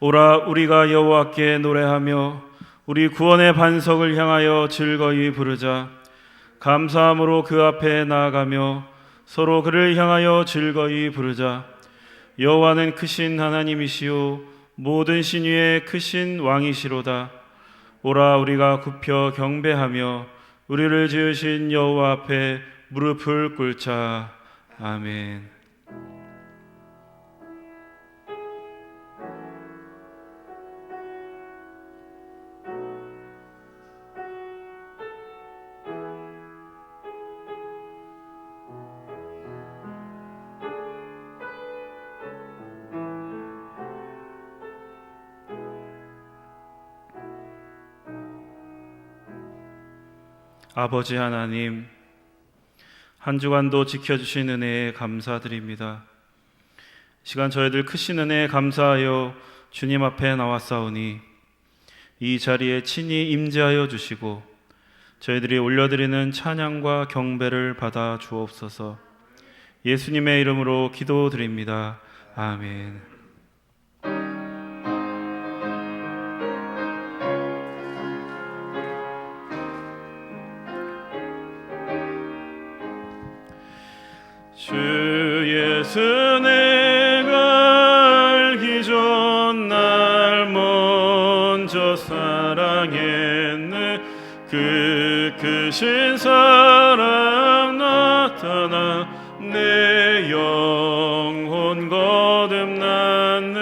오라 우리가 여호와께 노래하며 우리 구원의 반석을 향하여 즐거이 부르자. 감사함으로 그 앞에 나아가며 서로 그를 향하여 즐거이 부르자. 여호와는 크신 하나님이시요 모든 신 위에 크신 왕이시로다. 오라 우리가 굽혀 경배하며 우리를 지으신 여호와 앞에 무릎을 꿇자. 아멘. 아버지 하나님, 한 주간도 지켜주신 은혜에 감사드립니다. 시간 저희들 크신 은혜에 감사하여 주님 앞에 나왔사오니 이 자리에 친히 임재하여 주시고 저희들이 올려드리는 찬양과 경배를 받아 주옵소서. 예수님의 이름으로 기도드립니다. 아멘. 주 예수 내가 알기 전 날 먼저 사랑했네. 그 크신 사랑 나타나 내 영혼 거듭났네.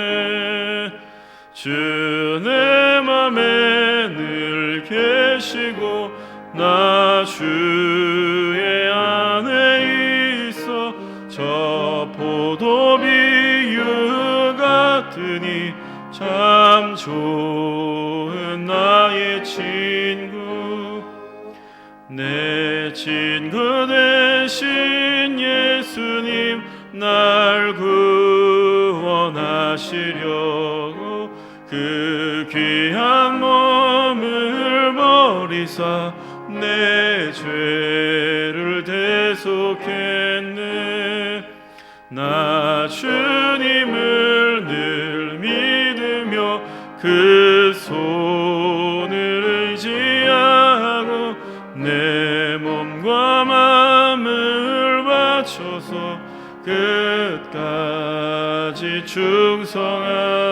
주 내 맘에 늘 계시고 나 주의 안에 저 포도 비유 같으니 참 좋은 나의 친구. 내 친구 되신 예수님 날 구원하시려고 그 귀한 몸을 버리사 내 죄를 대속했네. 나 주님을 늘 믿으며 그 손을 의지하고 내 몸과 마음을 바쳐서 끝까지 충성하리.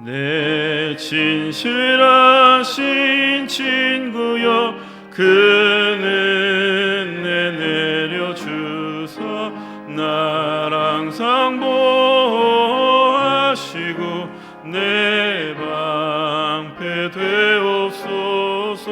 내 진실하신 친구여 그 은혜 내려주사 날 항상 보호하시고 내 방패 되옵소서.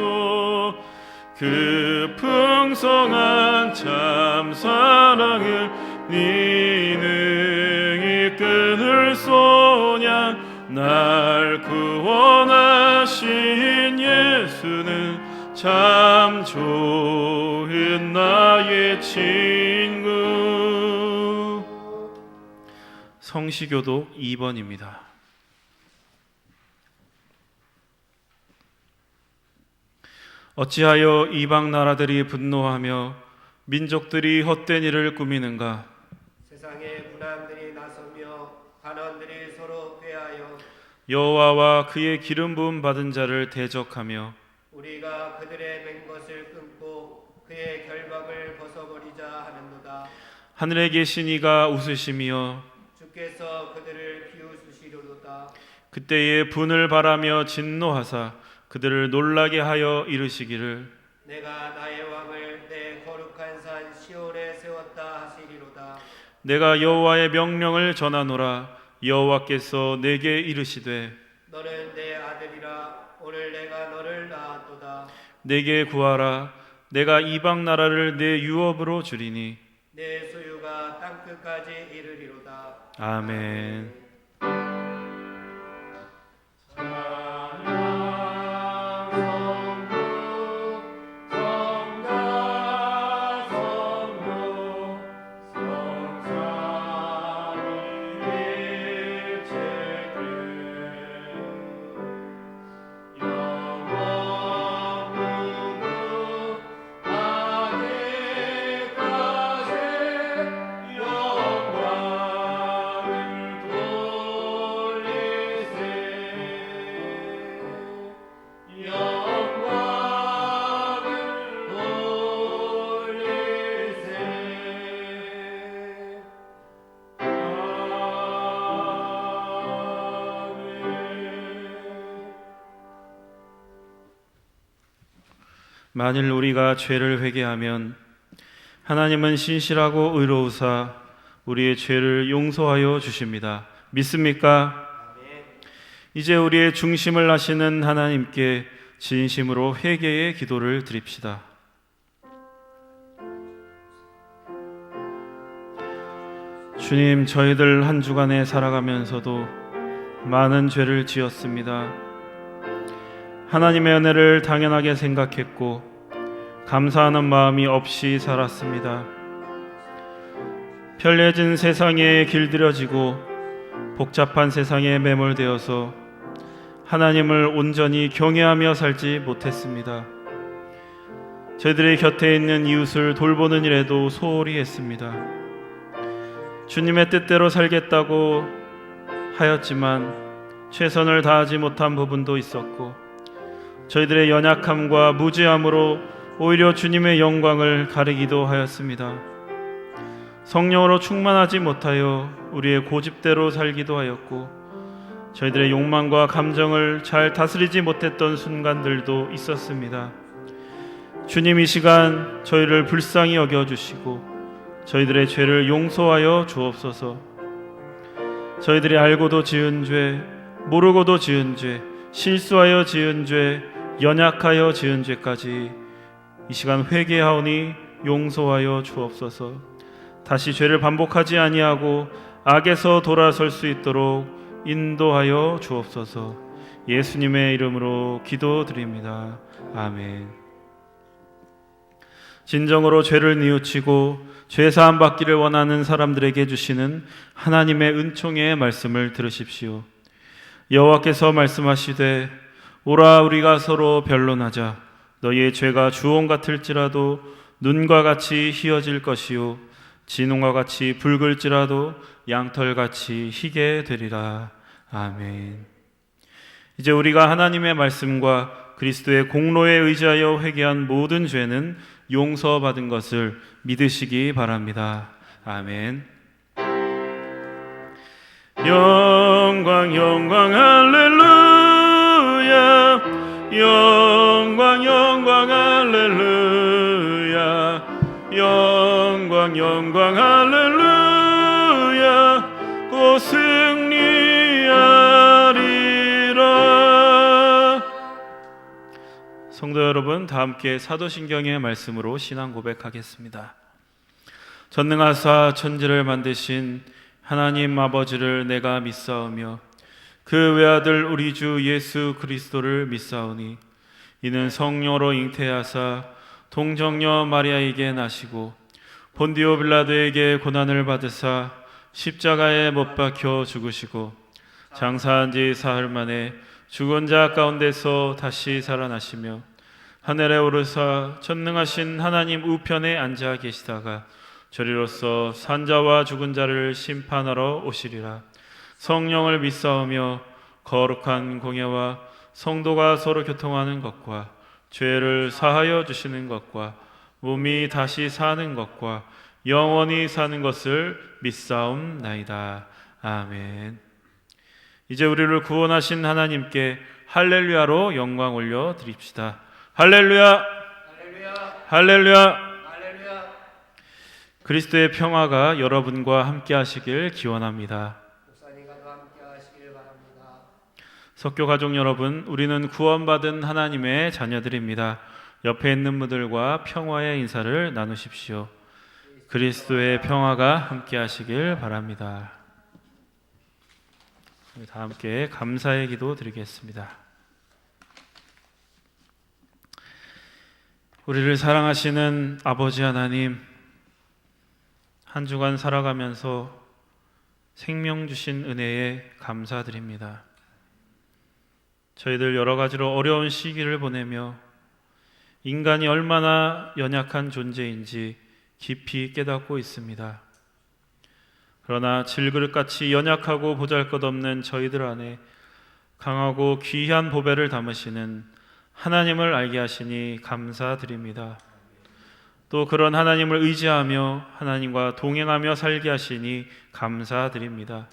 그 풍성한 참 사랑을 네 능히 끊을 소냐. 날 구원하신 예수는 참 좋은 나의 친구. 성시교독 2번입니다. 어찌하여 이방 나라들이 분노하며 민족들이 헛된 일을 꾸미는가. 세상에 문화들이 나서며 반원들이 서로 꾀하여 여호와와 그의 기름 부음 받은 자를 대적하며 우리가 그들의 맹 것을 끊고 그의 결박을 벗어버리자 하는도다. 하늘에 계신 이가 웃으시며 주께서 그들을 비웃으시려도다. 그때에 분을 바라며 진노하사 그들을 놀라게 하여 이르시기를 내가 나의 왕을 내 거룩한 산 시온에 세웠다 하시리로다. 내가 여호와의 명령을 전하노라. 여호와께서 내게 이르시되 너는 내 아들이라. 오늘 내가 너를 낳았도다. 내게 구하라. 내가 이방 나라를 내 유업으로 주리니 내 소유가 땅끝까지 이르리로다. 아멘. 영원히 만일 우리가 죄를 회개하면 하나님은 신실하고 의로우사 우리의 죄를 용서하여 주십니다. 믿습니까? 이제 우리의 중심을 아시는 하나님께 진심으로 회개의 기도를 드립시다. 주님, 저희들 한 주간에 살아가면서도 많은 죄를 지었습니다. 하나님의 은혜를 당연하게 생각했고 감사하는 마음이 없이 살았습니다. 편리해진 세상에 길들여지고 복잡한 세상에 매몰되어서 하나님을 온전히 경외하며 살지 못했습니다. 저희들의 곁에 있는 이웃을 돌보는 일에도 소홀히 했습니다. 주님의 뜻대로 살겠다고 하였지만 최선을 다하지 못한 부분도 있었고 저희들의 연약함과 무지함으로 오히려 주님의 영광을 가리기도 하였습니다. 성령으로 충만하지 못하여 우리의 고집대로 살기도 하였고 저희들의 욕망과 감정을 잘 다스리지 못했던 순간들도 있었습니다. 주님, 이 시간 저희를 불쌍히 여겨주시고 저희들의 죄를 용서하여 주옵소서. 저희들이 알고도 지은 죄, 모르고도 지은 죄, 실수하여 지은 죄, 연약하여 지은 죄까지 이 시간 회개하오니 용서하여 주옵소서. 다시 죄를 반복하지 아니하고 악에서 돌아설 수 있도록 인도하여 주옵소서. 예수님의 이름으로 기도드립니다. 아멘. 진정으로 죄를 뉘우치고 죄사함 받기를 원하는 사람들에게 주시는 하나님의 은총의 말씀을 들으십시오. 여호와께서 말씀하시되 오라 우리가 서로 변론하자. 너희의 죄가 주홍 같을지라도 눈과 같이 희어질 것이요 진홍과 같이 붉을지라도 양털같이 희게 되리라. 아멘. 이제 우리가 하나님의 말씀과 그리스도의 공로에 의지하여 회개한 모든 죄는 용서받은 것을 믿으시기 바랍니다. 아멘. 영광 영광 할렐루야. 영광 영광 할렐루야. 영광 영광 할렐루야. 곧 승리하리라. 성도 여러분, 다 함께 사도신경의 말씀으로 신앙 고백하겠습니다. 전능하사 천지를 만드신 하나님 아버지를 내가 믿사오며 그 외아들 우리 주 예수 그리스도를 믿사오니 이는 성령으로 잉태하사 동정녀 마리아에게 나시고 본디오 빌라도에게 고난을 받으사 십자가에 못 박혀 죽으시고 장사한 지 사흘 만에 죽은 자 가운데서 다시 살아나시며 하늘에 오르사 전능하신 하나님 우편에 앉아 계시다가 저리로서 산자와 죽은 자를 심판하러 오시리라. 성령을 믿사오며 거룩한 공예와 성도가 서로 교통하는 것과 죄를 사하여 주시는 것과 몸이 다시 사는 것과 영원히 사는 것을 믿사옵나이다. 아멘. 이제 우리를 구원하신 하나님께 할렐루야로 영광 올려 드립시다. 할렐루야. 할렐루야. 할렐루야. 할렐루야. 그리스도의 평화가 여러분과 함께 하시길 기원합니다. 목사님과도 함께 하시길 바랍니다. 석교 가족 여러분, 우리는 구원받은 하나님의 자녀들입니다. 옆에 있는 분들과 평화의 인사를 나누십시오. 그리스도의 평화가 함께 하시길 바랍니다. 다 함께 감사의 기도 드리겠습니다. 우리를 사랑하시는 아버지 하나님, 한 주간 살아가면서 생명 주신 은혜에 감사드립니다. 저희들 여러 가지로 어려운 시기를 보내며 인간이 얼마나 연약한 존재인지 깊이 깨닫고 있습니다. 그러나 질그릇같이 연약하고 보잘것없는 저희들 안에 강하고 귀한 보배를 담으시는 하나님을 알게 하시니 감사드립니다. 또 그런 하나님을 의지하며 하나님과 동행하며 살게 하시니 감사드립니다.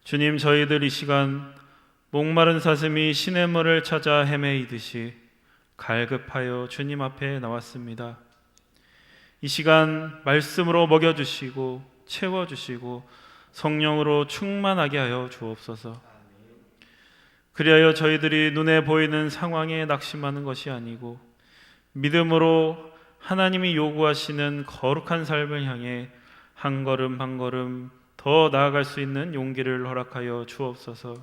주님, 저희들 이 시간 목마른 사슴이 시냇물을 찾아 헤매이듯이 갈급하여 주님 앞에 나왔습니다. 이 시간 말씀으로 먹여주시고 채워주시고 성령으로 충만하게 하여 주옵소서. 그리하여 저희들이 눈에 보이는 상황에 낙심하는 것이 아니고 믿음으로 하나님이 요구하시는 거룩한 삶을 향해 한 걸음 한 걸음 더 나아갈 수 있는 용기를 허락하여 주옵소서.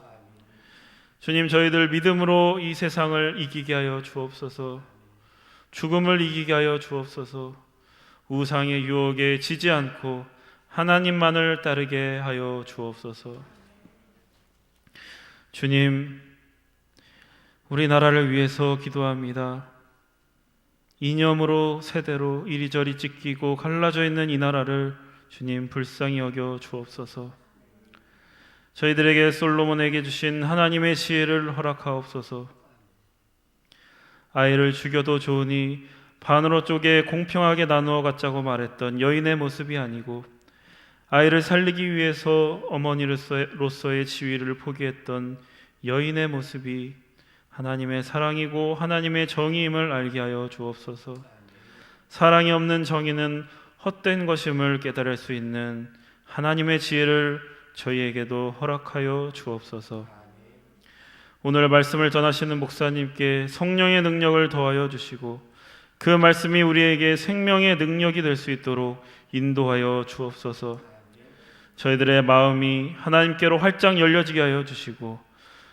주님, 저희들 믿음으로 이 세상을 이기게 하여 주옵소서. 죽음을 이기게 하여 주옵소서. 우상의 유혹에 지지 않고 하나님만을 따르게 하여 주옵소서. 주님, 우리나라를 위해서 기도합니다. 이념으로 세대로 이리저리 찢기고 갈라져 있는 이 나라를 주님 불쌍히 여겨 주옵소서. 저희들에게 솔로몬에게 주신 하나님의 지혜를 허락하옵소서. 아이를 죽여도 좋으니 반으로 쪼개 공평하게 나누어 갖자고 말했던 여인의 모습이 아니고 아이를 살리기 위해서 어머니로서의 지위를 포기했던 여인의 모습이 하나님의 사랑이고 하나님의 정의임을 알게 하여 주옵소서. 사랑이 없는 정의는 헛된 것임을 깨달을 수 있는 하나님의 지혜를 저희에게도 허락하여 주옵소서. 오늘 말씀을 전하시는 목사님께 성령의 능력을 더하여 주시고 그 말씀이 우리에게 생명의 능력이 될 수 있도록 인도하여 주옵소서. 저희들의 마음이 하나님께로 활짝 열려지게 하여 주시고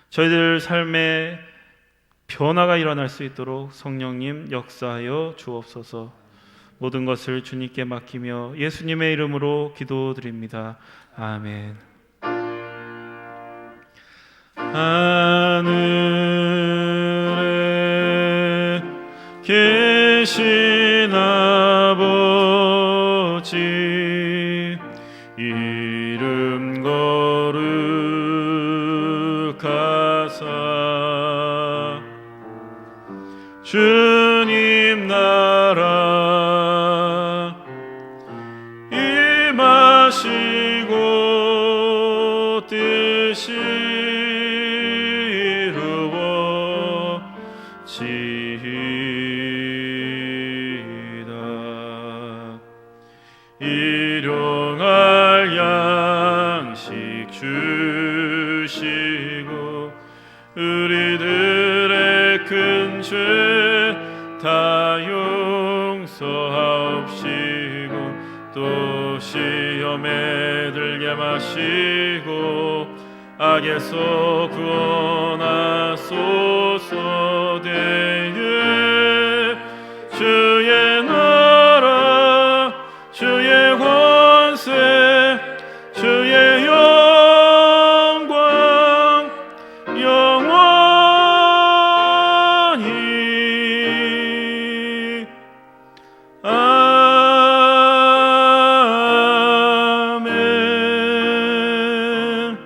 저희들 삶에 변화가 일어날 수 있도록 성령님 역사하여 주옵소서. 모든 것을 주님께 맡기며 예수님의 이름으로 기도드립니다. 아멘. 하늘에 계신 아버지 이름 거룩하사 주님 나라 임하시고 뜻이 이루어지이다. 일용할 양식 주시고 우리들의 큰 죄 다 용서하옵시고 또 시험에 들게 마시고 악에서 구원하소서. 대에 주의 나라 주의 권세 주의 영광 영원히 아멘.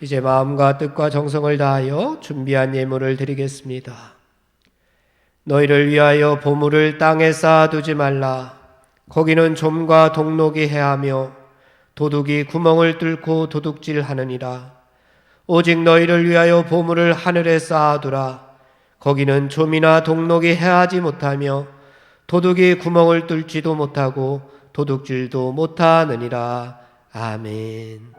이제 마음과 뜻과 정성을 다하여 준비한 예물을 드리겠습니다. 너희를 위하여 보물을 땅에 쌓아두지 말라. 거기는 좀과 동록이 해하며 도둑이 구멍을 뚫고 도둑질하느니라. 오직 너희를 위하여 보물을 하늘에 쌓아두라. 거기는 좀이나 동록이 해하지 못하며 도둑이 구멍을 뚫지도 못하고 도둑질도 못하느니라. 아멘.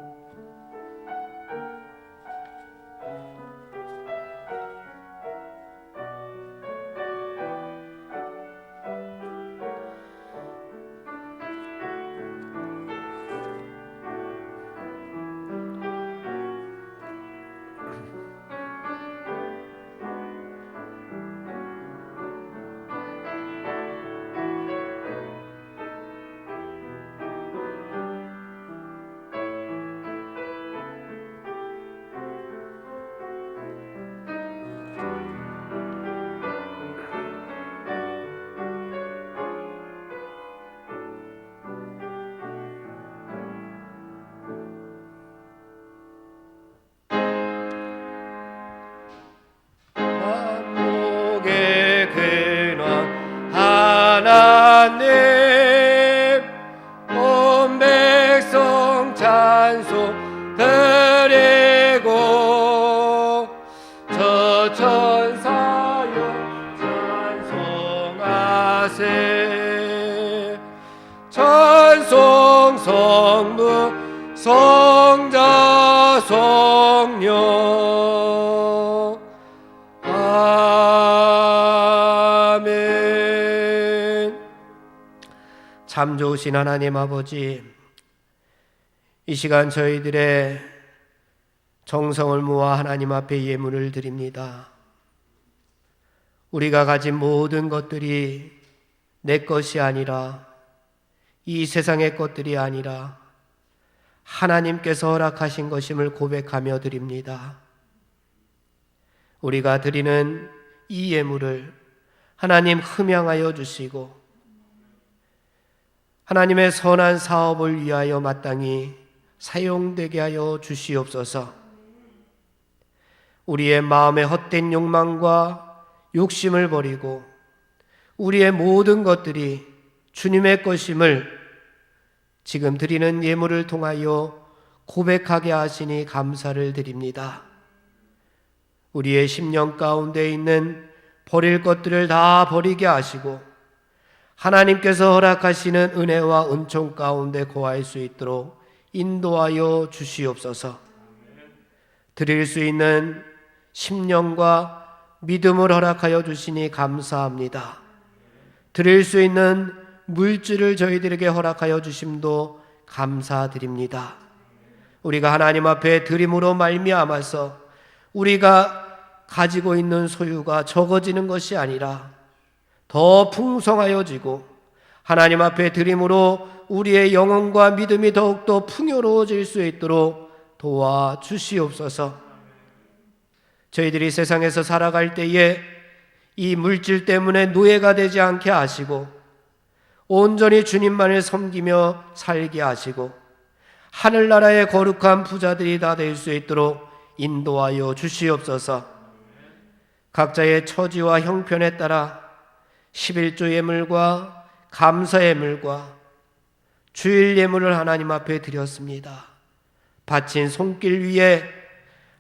나가세 찬송 성부 성자 성령 아멘. 참 좋으신 하나님 아버지, 이 시간 저희들의 정성을 모아 하나님 앞에 예물을 드립니다. 우리가 가진 모든 것들이 내 것이 아니라, 이 세상의 것들이 아니라 하나님께서 허락하신 것임을 고백하며 드립니다. 우리가 드리는 이 예물을 하나님 흠양하여 주시고 하나님의 선한 사업을 위하여 마땅히 사용되게 하여 주시옵소서. 우리의 마음의 헛된 욕망과 욕심을 버리고 우리의 모든 것들이 주님의 것임을 지금 드리는 예물을 통하여 고백하게 하시니 감사를 드립니다. 우리의 심령 가운데 있는 버릴 것들을 다 버리게 하시고 하나님께서 허락하시는 은혜와 은총 가운데 거할 수 있도록 인도하여 주시옵소서. 드릴 수 있는 심령과 믿음을 허락하여 주시니 감사합니다. 드릴 수 있는 물질을 저희들에게 허락하여 주심도 감사드립니다. 우리가 하나님 앞에 드림으로 말미암아서 우리가 가지고 있는 소유가 적어지는 것이 아니라 더 풍성하여지고 하나님 앞에 드림으로 우리의 영혼과 믿음이 더욱더 풍요로워질 수 있도록 도와주시옵소서. 저희들이 세상에서 살아갈 때에 이 물질 때문에 노예가 되지 않게 하시고 온전히 주님만을 섬기며 살게 하시고 하늘나라의 거룩한 부자들이 다 될 수 있도록 인도하여 주시옵소서. 각자의 처지와 형편에 따라 11조 예물과 감사 예물과 주일 예물을 하나님 앞에 드렸습니다. 바친 손길 위에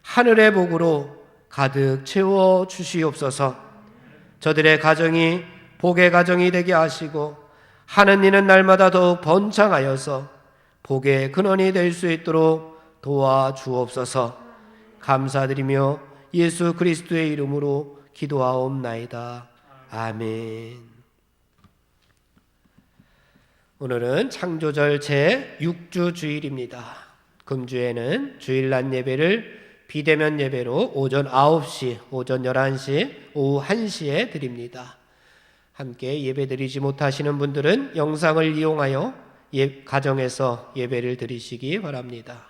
하늘의 복으로 가득 채워 주시옵소서. 저들의 가정이 복의 가정이 되게 하시고 하는 이는 날마다 더욱 번창하여서 복의 근원이 될 수 있도록 도와주옵소서. 감사드리며 예수 그리스도의 이름으로 기도하옵나이다. 아멘. 오늘은 창조절 제6주 주일입니다. 금주에는 주일날 예배를 비대면 예배로 오전 9시, 오전 11시, 오후 1시에 드립니다. 함께 예배드리지 못하시는 분들은 영상을 이용하여 가정에서 예배를 드리시기 바랍니다.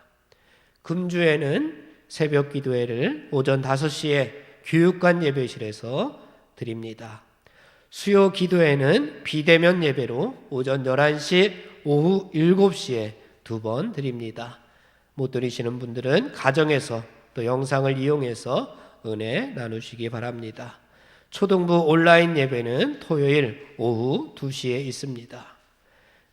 금주에는 새벽 기도회를 오전 5시에 교육관 예배실에서 드립니다. 수요 기도회는 비대면 예배로 오전 11시, 오후 7시에 2번 드립니다. 못 드리시는 분들은 가정에서 또 영상을 이용해서 은혜 나누시기 바랍니다. 초등부 온라인 예배는 토요일 오후 2시에 있습니다.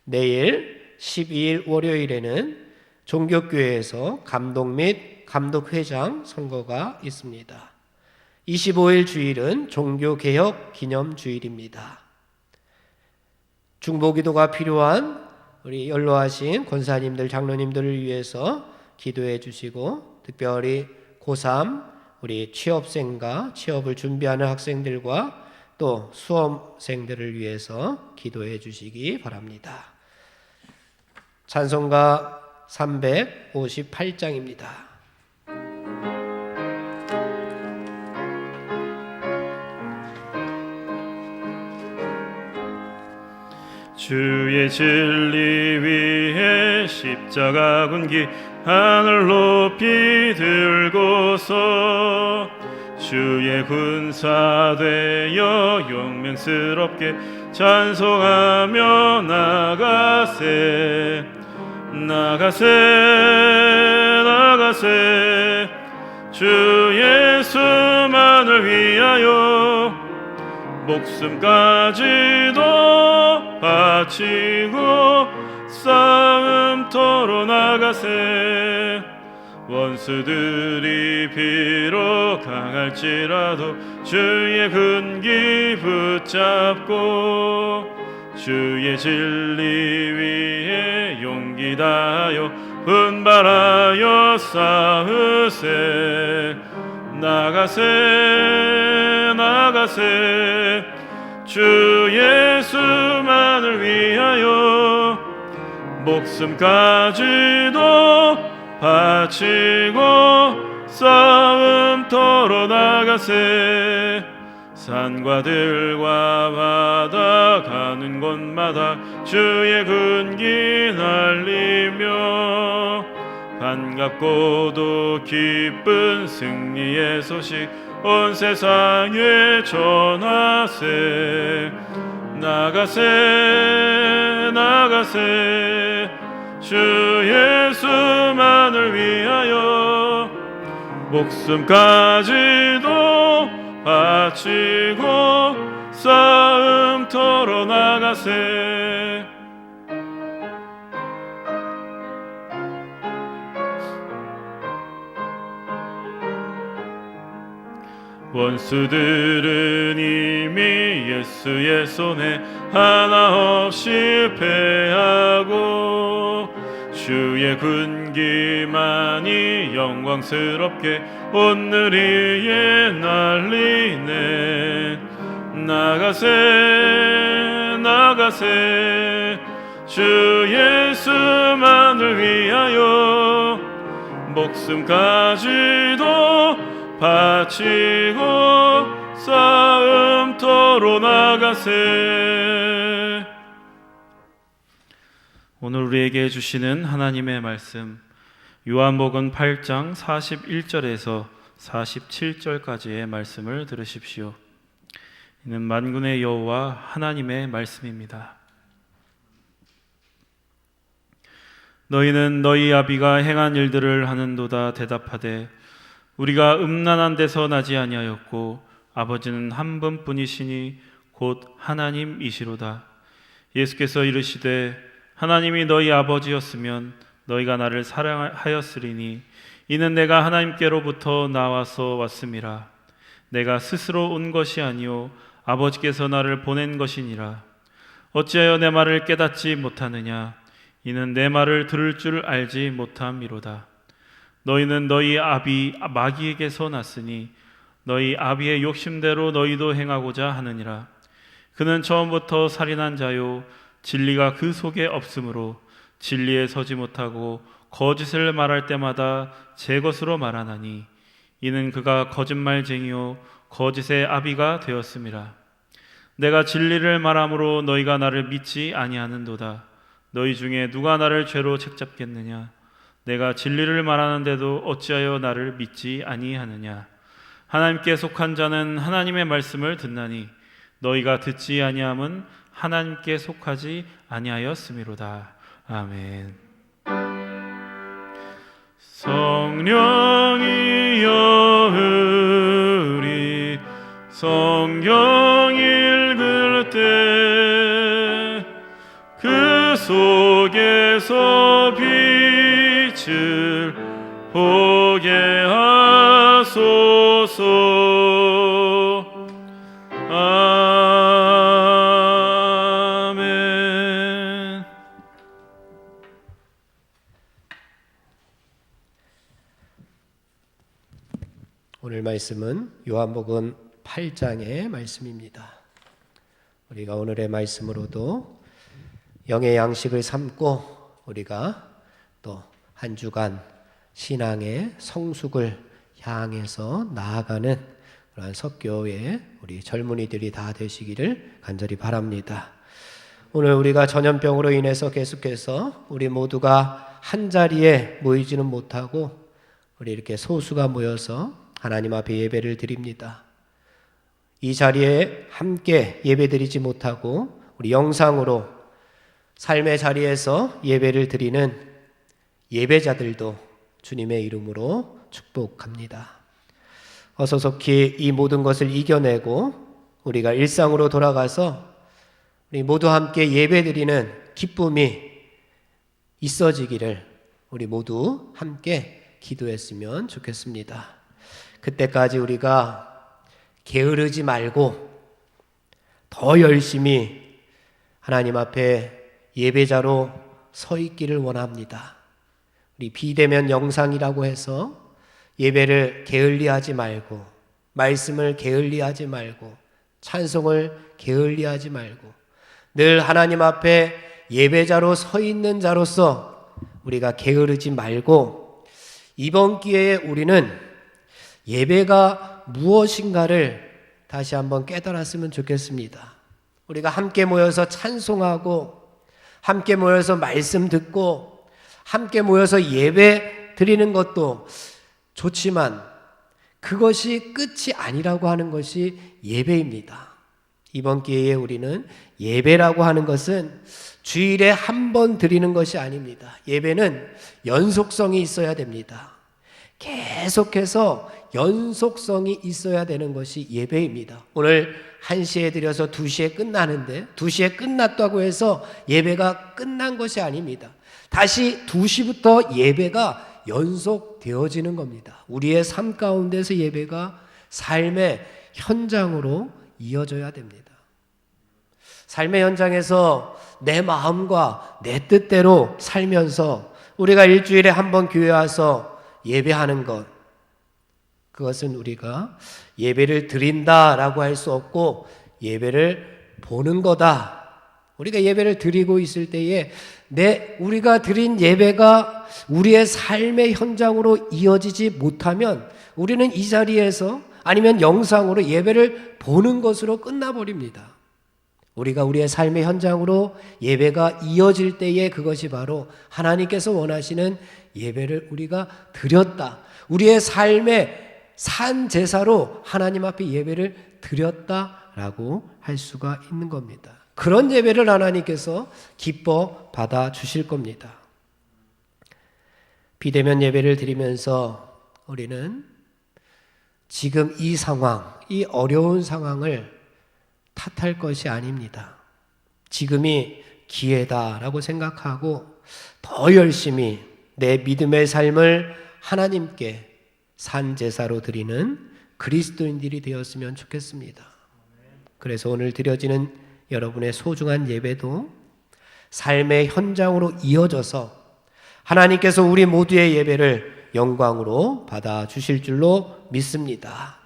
내일 12일 월요일에는 종교교회에서 감독 및 감독회장 선거가 있습니다. 25일 주일은 종교개혁 기념주일입니다. 중보기도가 필요한 우리 연로하신 권사님들, 장로님들을 위해서 기도해 주시고 특별히 고3 우리 취업생과 취업을 준비하는 학생들과 또 수험생들을 위해서 기도해 주시기 바랍니다. 찬송가 358장입니다. 주의 진리 위에 십자가 군기 하늘 높이 들고서 주의 군사 되어 용맹스럽게 찬송하며 나가세 나가세 나가세 주 예수만을 위하여 목숨까지도 바치고 싸움터로 나가세 원수들이 비록 강할지라도 주의 근기 붙잡고 주의 진리 위에 용기 다하여 분발하여 싸우세. 나가세 나가세 주 예수만을 위하여 목숨까지도 바치고 싸움터로 나가세. 산과 들과 바다 가는 곳마다 주의 근기 날리며 반갑고도 기쁜 승리의 소식 온 세상에 전하세. 나가세 나가세 주 예수만을 위하여 목숨까지도 바치고 싸움터로 나가세. 원수들은 이미 예수의 손에 하나 없이 패하고 주의 군기만이 영광스럽게 온늘 위에 날리네. 나가세 나가세 주 예수만을 위하여 목숨까지도 바치고 싸움터로 나가세. 오늘 우리에게 주시는 하나님의 말씀, 요한복음 8장 41절에서 47절까지의 말씀을 들으십시오. 이는 만군의 여호와 하나님의 말씀입니다. 너희는 너희 아비가 행한 일들을 하는도다 대답하되 우리가 음란한 데서 나지 아니하였고 아버지는 한 분뿐이시니 곧 하나님이시로다. 예수께서 이르시되 하나님이 너희 아버지였으면 너희가 나를 사랑하였으리니 이는 내가 하나님께로부터 나와서 왔음이라. 내가 스스로 온 것이 아니요 아버지께서 나를 보낸 것이니라. 어찌하여 내 말을 깨닫지 못하느냐? 이는 내 말을 들을 줄 알지 못함이로다. 너희는 너희 아비 마귀에게서 났으니 너희 아비의 욕심대로 너희도 행하고자 하느니라. 그는 처음부터 살인한 자요 진리가 그 속에 없으므로 진리에 서지 못하고 거짓을 말할 때마다 제 것으로 말하나니 이는 그가 거짓말쟁이요 거짓의 아비가 되었음이라. 내가 진리를 말함으로 너희가 나를 믿지 아니하는도다. 너희 중에 누가 나를 죄로 책잡겠느냐? 내가 진리를 말하는데도 어찌하여 나를 믿지 아니하느냐? 하나님께 속한 자는 하나님의 말씀을 듣나니 너희가 듣지 아니함은 하나님께 속하지 아니하였음이로다. 아멘. 성령이여 우리 성경 읽을 때 그 속에서 빛을 보게 하소서. 아멘. 오늘 말씀은 요한복음 8장의 말씀입니다. 우리가 오늘의 말씀으로도 영의 양식을 삼고 우리가 또 한 주간 신앙의 성숙을 향해서 나아가는 그러한 석교의 우리 젊은이들이 다 되시기를 간절히 바랍니다. 오늘 우리가 전염병으로 인해서 계속해서 우리 모두가 한 자리에 모이지는 못하고 우리 이렇게 소수가 모여서 하나님 앞에 예배를 드립니다. 이 자리에 함께 예배드리지 못하고 우리 영상으로 삶의 자리에서 예배를 드리는 예배자들도 주님의 이름으로 축복합니다. 어서 속히 이 모든 것을 이겨내고 우리가 일상으로 돌아가서 우리 모두 함께 예배드리는 기쁨이 있어지기를 우리 모두 함께 기도했으면 좋겠습니다. 그때까지 우리가 게으르지 말고 더 열심히 하나님 앞에 예배자로 서 있기를 원합니다. 우리 비대면 영상이라고 해서 예배를 게을리하지 말고, 말씀을 게을리하지 말고, 찬송을 게을리하지 말고, 늘 하나님 앞에 예배자로 서 있는 자로서 우리가 게으르지 말고, 이번 기회에 우리는 예배가 무엇인가를 다시 한번 깨달았으면 좋겠습니다. 우리가 함께 모여서 찬송하고, 함께 모여서 말씀 듣고, 함께 모여서 예배 드리는 것도 좋지만 그것이 끝이 아니라고 하는 것이 예배입니다. 이번 기회에 우리는 예배라고 하는 것은 주일에 한 번 드리는 것이 아닙니다. 예배는 연속성이 있어야 됩니다. 계속해서 연속성이 있어야 되는 것이 예배입니다. 오늘 1시에 드려서 2시에 끝나는데 2시에 끝났다고 해서 예배가 끝난 것이 아닙니다. 다시 2시부터 예배가 연속되어지는 겁니다. 우리의 삶 가운데서 예배가 삶의 현장으로 이어져야 됩니다. 삶의 현장에서 내 마음과 내 뜻대로 살면서 우리가 일주일에 한 번 교회 와서 예배하는 것, 그것은 우리가 예배를 드린다라고 할 수 없고 예배를 보는 거다. 우리가 예배를 드리고 있을 때에 우리가 드린 예배가 우리의 삶의 현장으로 이어지지 못하면 우리는 이 자리에서 아니면 영상으로 예배를 보는 것으로 끝나버립니다. 우리가 우리의 삶의 현장으로 예배가 이어질 때에 그것이 바로 하나님께서 원하시는 예배를 우리가 드렸다. 우리의 삶의 산 제사로 하나님 앞에 예배를 드렸다라고 할 수가 있는 겁니다. 그런 예배를 하나님께서 기뻐 받아 주실 겁니다. 비대면 예배를 드리면서 우리는 지금 이 상황, 이 어려운 상황을 탓할 것이 아닙니다. 지금이 기회다라고 생각하고 더 열심히 내 믿음의 삶을 하나님께 산 제사로 드리는 그리스도인들이 되었으면 좋겠습니다. 그래서 오늘 드려지는 여러분의 소중한 예배도 삶의 현장으로 이어져서 하나님께서 우리 모두의 예배를 영광으로 받아주실 줄로 믿습니다.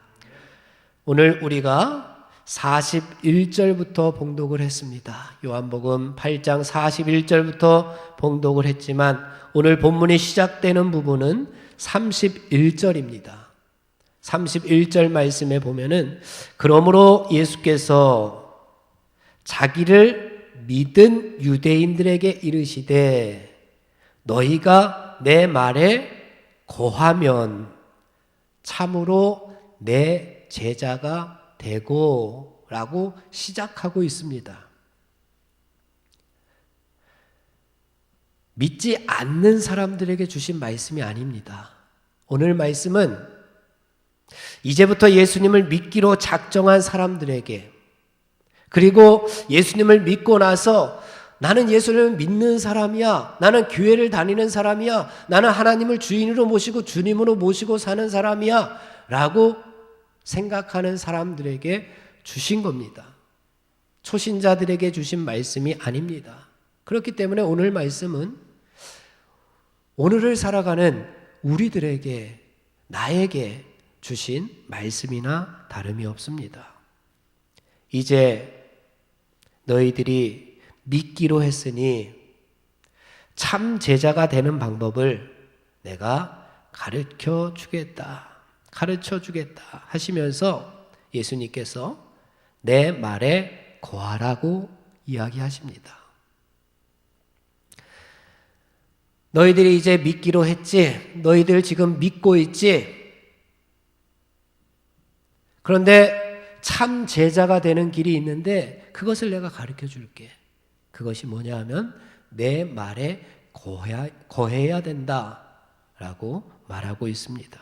오늘 우리가 41절부터 봉독을 했습니다. 요한복음 8장 41절부터 봉독을 했지만 오늘 본문이 시작되는 부분은 31절입니다. 31절 말씀에 보면은 그러므로 예수께서 자기를 믿은 유대인들에게 이르시되 너희가 내 말에 거하면 참으로 내 제자가 되고 라고 시작하고 있습니다. 믿지 않는 사람들에게 주신 말씀이 아닙니다. 오늘 말씀은 이제부터 예수님을 믿기로 작정한 사람들에게, 그리고 예수님을 믿고 나서 나는 예수님을 믿는 사람이야, 나는 교회를 다니는 사람이야, 나는 하나님을 주인으로 모시고 주님으로 모시고 사는 사람이야 라고 생각하는 사람들에게 주신 겁니다. 초신자들에게 주신 말씀이 아닙니다. 그렇기 때문에 오늘 말씀은 오늘을 살아가는 우리들에게, 나에게 주신 말씀이나 다름이 없습니다. 이제 너희들이 믿기로 했으니 참 제자가 되는 방법을 내가 가르쳐 주겠다 하시면서 예수님께서 내 말에 거하라고 이야기하십니다. 너희들이 이제 믿기로 했지? 너희들 지금 믿고 있지? 그런데 참 제자가 되는 길이 있는데 그것을 내가 가르쳐 줄게. 그것이 뭐냐 하면 내 말에 거해야 된다라고 말하고 있습니다.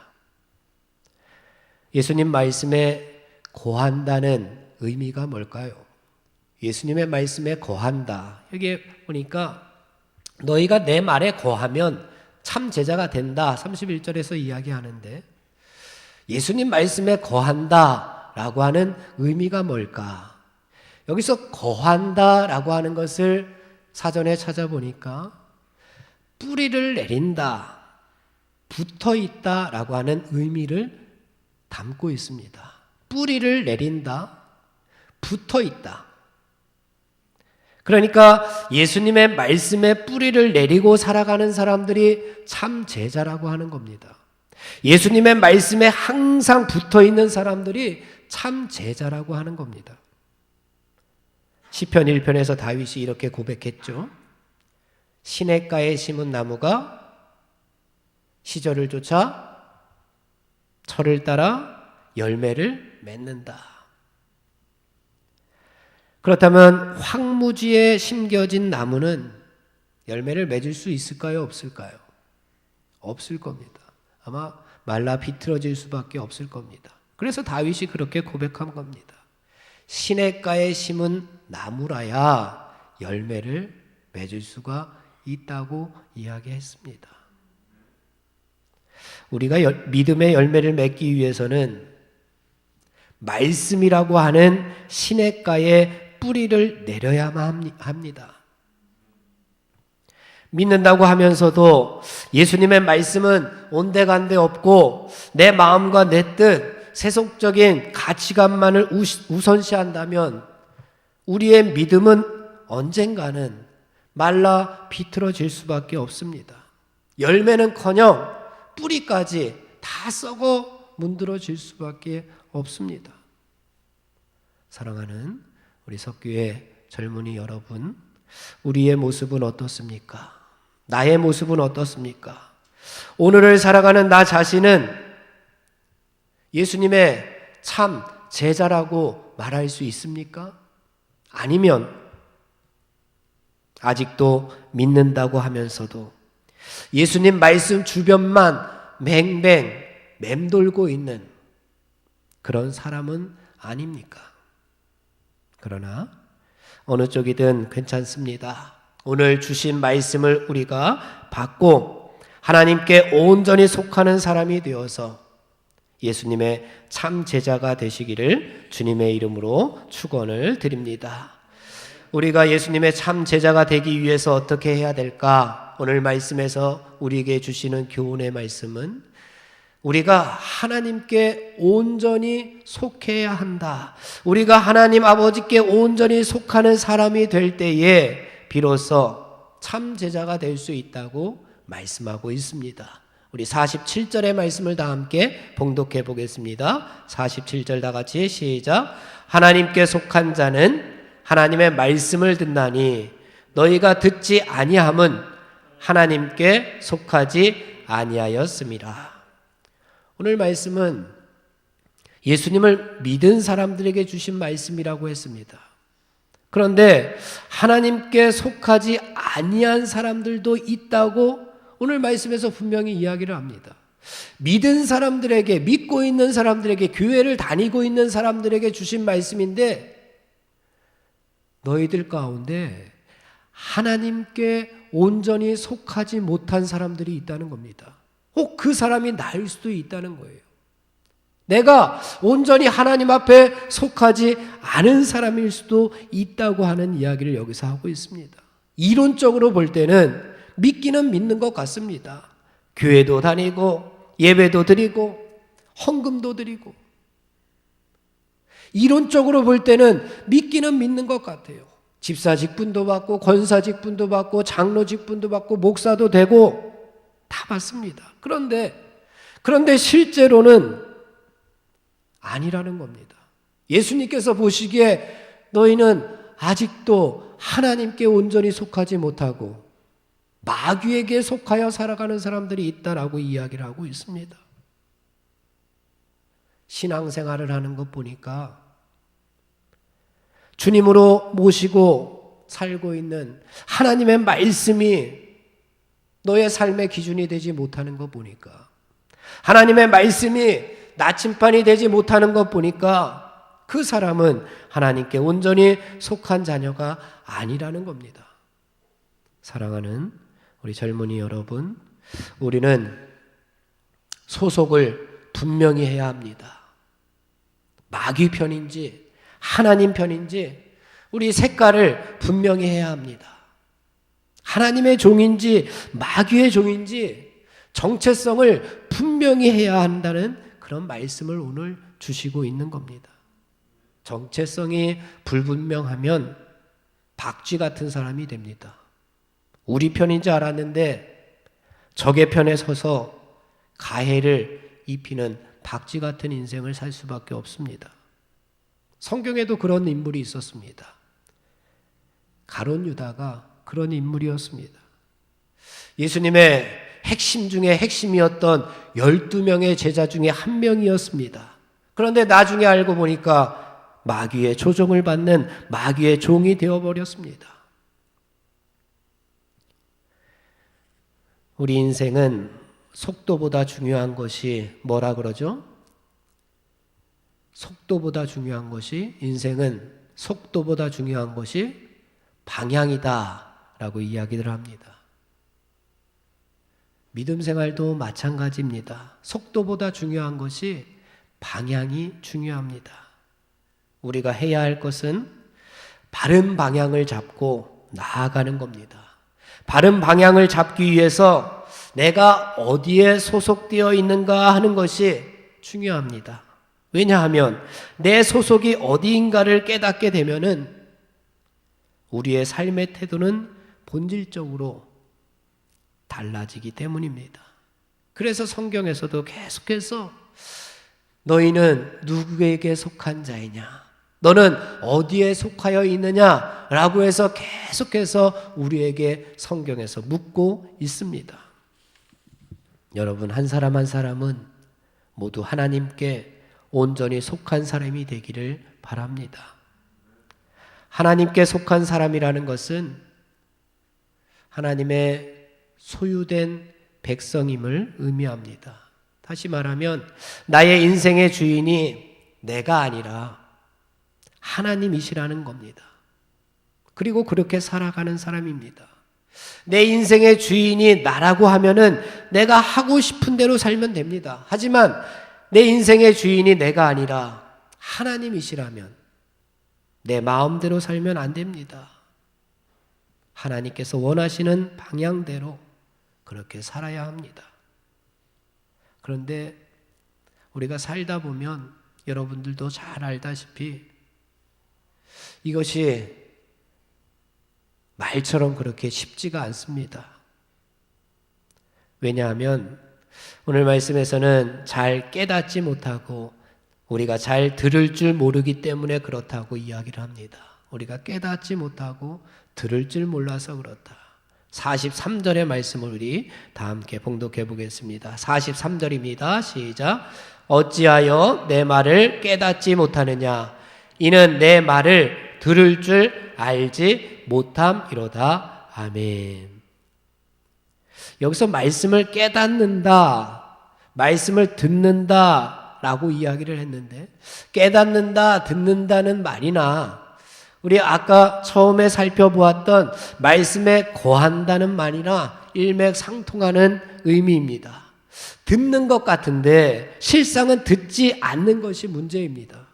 예수님 말씀에 거한다는 의미가 뭘까요? 예수님의 말씀에 거한다. 여기에 보니까 너희가 내 말에 거하면 참 제자가 된다. 31절에서 이야기하는데 예수님 말씀에 거한다 라고 하는 의미가 뭘까? 여기서 거한다 라고 하는 것을 사전에 찾아보니까 뿌리를 내린다, 붙어 있다 라고 하는 의미를 담고 있습니다. 뿌리를 내린다, 붙어 있다. 그러니까 예수님의 말씀에 뿌리를 내리고 살아가는 사람들이 참 제자라고 하는 겁니다. 예수님의 말씀에 항상 붙어 있는 사람들이 참 제자라고 하는 겁니다. 시편 1편에서 다윗이 이렇게 고백했죠. 시냇가에 심은 나무가 시절을 쫓아 철을 따라 열매를 맺는다. 그렇다면 황무지에 심겨진 나무는 열매를 맺을 수 있을까요? 없을까요? 없을 겁니다. 아마 말라 비틀어질 수밖에 없을 겁니다. 그래서 다윗이 그렇게 고백한 겁니다. 시냇가에 심은 나무라야 열매를 맺을 수가 있다고 이야기했습니다. 우리가 믿음의 열매를 맺기 위해서는 말씀이라고 하는 시냇가에 뿌리를 내려야만 합니다. 믿는다고 하면서도 예수님의 말씀은 온데간데 없고 내 마음과 내 뜻, 세속적인 가치관만을 우선시한다면 우리의 믿음은 언젠가는 말라 비틀어질 수밖에 없습니다. 열매는커녕 뿌리까지 다 썩어 문드러질 수밖에 없습니다. 사랑하는 우리 석교의 젊은이 여러분, 우리의 모습은 어떻습니까? 나의 모습은 어떻습니까? 오늘을 살아가는 나 자신은 예수님의 참 제자라고 말할 수 있습니까? 아니면 아직도 믿는다고 하면서도 예수님 말씀 주변만 맹맹 맴돌고 있는 그런 사람은 아닙니까? 그러나 어느 쪽이든 괜찮습니다. 오늘 주신 말씀을 우리가 받고 하나님께 온전히 속하는 사람이 되어서 예수님의 참 제자가 되시기를 주님의 이름으로 축원을 드립니다. 우리가 예수님의 참 제자가 되기 위해서 어떻게 해야 될까? 오늘 말씀에서 우리에게 주시는 교훈의 말씀은 우리가 하나님께 온전히 속해야 한다. 우리가 하나님 아버지께 온전히 속하는 사람이 될 때에 비로소 참 제자가 될 수 있다고 말씀하고 있습니다. 우리 47절의 말씀을 다 함께 봉독해 보겠습니다. 47절 다 같이 시작. 하나님께 속한 자는 하나님의 말씀을 듣나니 너희가 듣지 아니함은 하나님께 속하지 아니하였음이라. 오늘 말씀은 예수님을 믿은 사람들에게 주신 말씀이라고 했습니다. 그런데 하나님께 속하지 아니한 사람들도 있다고 오늘 말씀에서 분명히 이야기를 합니다. 믿은 사람들에게, 믿고 있는 사람들에게, 교회를 다니고 있는 사람들에게 주신 말씀인데 너희들 가운데 하나님께 온전히 속하지 못한 사람들이 있다는 겁니다. 혹 그 사람이 나일 수도 있다는 거예요. 내가 온전히 하나님 앞에 속하지 않은 사람일 수도 있다고 하는 이야기를 여기서 하고 있습니다. 이론적으로 볼 때는 믿기는 믿는 것 같습니다. 교회도 다니고 예배도 드리고 헌금도 드리고 이론적으로 볼 때는 믿기는 믿는 것 같아요. 집사 직분도 받고 권사 직분도 받고 장로 직분도 받고 목사도 되고 다 받습니다. 그런데 실제로는 아니라는 겁니다. 예수님께서 보시기에 너희는 아직도 하나님께 온전히 속하지 못하고 마귀에게 속하여 살아가는 사람들이 있다라고 이야기를 하고 있습니다. 신앙생활을 하는 것 보니까 주님으로 모시고 살고 있는 하나님의 말씀이 너의 삶의 기준이 되지 못하는 것 보니까 하나님의 말씀이 나침반이 되지 못하는 것 보니까 그 사람은 하나님께 온전히 속한 자녀가 아니라는 겁니다. 사랑하는 우리 젊은이 여러분, 우리는 소속을 분명히 해야 합니다. 마귀 편인지 하나님 편인지 우리 색깔을 분명히 해야 합니다. 하나님의 종인지 마귀의 종인지 정체성을 분명히 해야 한다는 그런 말씀을 오늘 주시고 있는 겁니다. 정체성이 불분명하면 박쥐 같은 사람이 됩니다. 우리 편인 줄 알았는데 적의 편에 서서 가해를 입히는 박쥐 같은 인생을 살 수밖에 없습니다. 성경에도 그런 인물이 있었습니다. 가룟 유다가 그런 인물이었습니다. 예수님의 핵심 중에 핵심이었던 12명의 제자 중에 한 명이었습니다. 그런데 나중에 알고 보니까 마귀의 조종을 받는 마귀의 종이 되어버렸습니다. 우리 인생은 속도보다 중요한 것이 뭐라 그러죠? 속도보다 중요한 것이, 인생은 속도보다 중요한 것이 방향이다 라고 이야기를 합니다. 믿음 생활도 마찬가지입니다. 속도보다 중요한 것이 방향이 중요합니다. 우리가 해야 할 것은 바른 방향을 잡고 나아가는 겁니다. 바른 방향을 잡기 위해서 내가 어디에 소속되어 있는가 하는 것이 중요합니다. 왜냐하면 내 소속이 어디인가를 깨닫게 되면은 우리의 삶의 태도는 본질적으로 달라지기 때문입니다. 그래서 성경에서도 계속해서 너희는 누구에게 속한 자이냐? 너는 어디에 속하여 있느냐? 라고 해서 계속해서 우리에게 성경에서 묻고 있습니다. 여러분, 한 사람 한 사람은 모두 하나님께 온전히 속한 사람이 되기를 바랍니다. 하나님께 속한 사람이라는 것은 하나님의 소유된 백성임을 의미합니다. 다시 말하면 나의 인생의 주인이 내가 아니라 하나님이시라는 겁니다. 그리고 그렇게 살아가는 사람입니다. 내 인생의 주인이 나라고 하면은 내가 하고 싶은 대로 살면 됩니다. 하지만 내 인생의 주인이 내가 아니라 하나님이시라면 내 마음대로 살면 안 됩니다. 하나님께서 원하시는 방향대로 그렇게 살아야 합니다. 그런데 우리가 살다 보면 여러분들도 잘 알다시피 이것이 말처럼 그렇게 쉽지가 않습니다. 왜냐하면 오늘 말씀에서는 잘 깨닫지 못하고 우리가 잘 들을 줄 모르기 때문에 그렇다고 이야기를 합니다. 우리가 깨닫지 못하고 들을 줄 몰라서 그렇다. 43절의 말씀을 우리 다 함께 봉독해 보겠습니다. 43절입니다. 시작. 어찌하여 내 말을 깨닫지 못하느냐? 이는 내 말을 들을 줄 알지 못함이로다. 아멘. 여기서 말씀을 깨닫는다, 말씀을 듣는다 라고 이야기를 했는데, 깨닫는다, 듣는다는 말이나 우리 아까 처음에 살펴보았던 말씀에 거한다는 말이나 일맥상통하는 의미입니다. 듣는 것 같은데 실상은 듣지 않는 것이 문제입니다.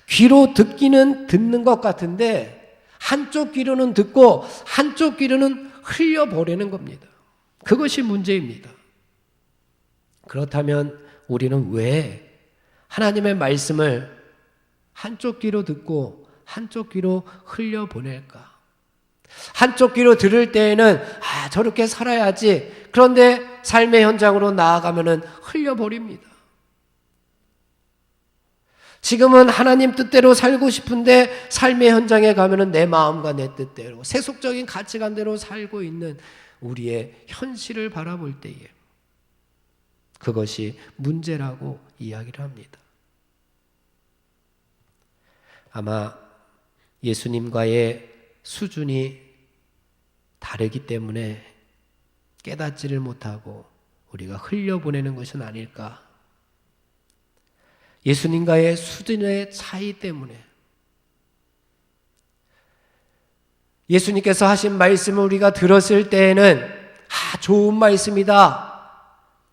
귀로 듣기는 듣는 것 같은데 한쪽 귀로는 듣고 한쪽 귀로는 흘려보내는 겁니다. 그것이 문제입니다. 그렇다면 우리는 왜 하나님의 말씀을 한쪽 귀로 듣고 한쪽 귀로 흘려보낼까? 한쪽 귀로 들을 때에는 저렇게 살아야지. 그런데 삶의 현장으로 나아가면은 흘려버립니다. 지금은 하나님 뜻대로 살고 싶은데 삶의 현장에 가면은 내 마음과 내 뜻대로 세속적인 가치관대로 살고 있는 우리의 현실을 바라볼 때에 그것이 문제라고 이야기를 합니다. 아마 예수님과의 수준이 다르기 때문에 깨닫지를 못하고 우리가 흘려보내는 것은 아닐까. 예수님과의 수준의 차이 때문에 예수님께서 하신 말씀을 우리가 들었을 때에는 좋은 말씀이다,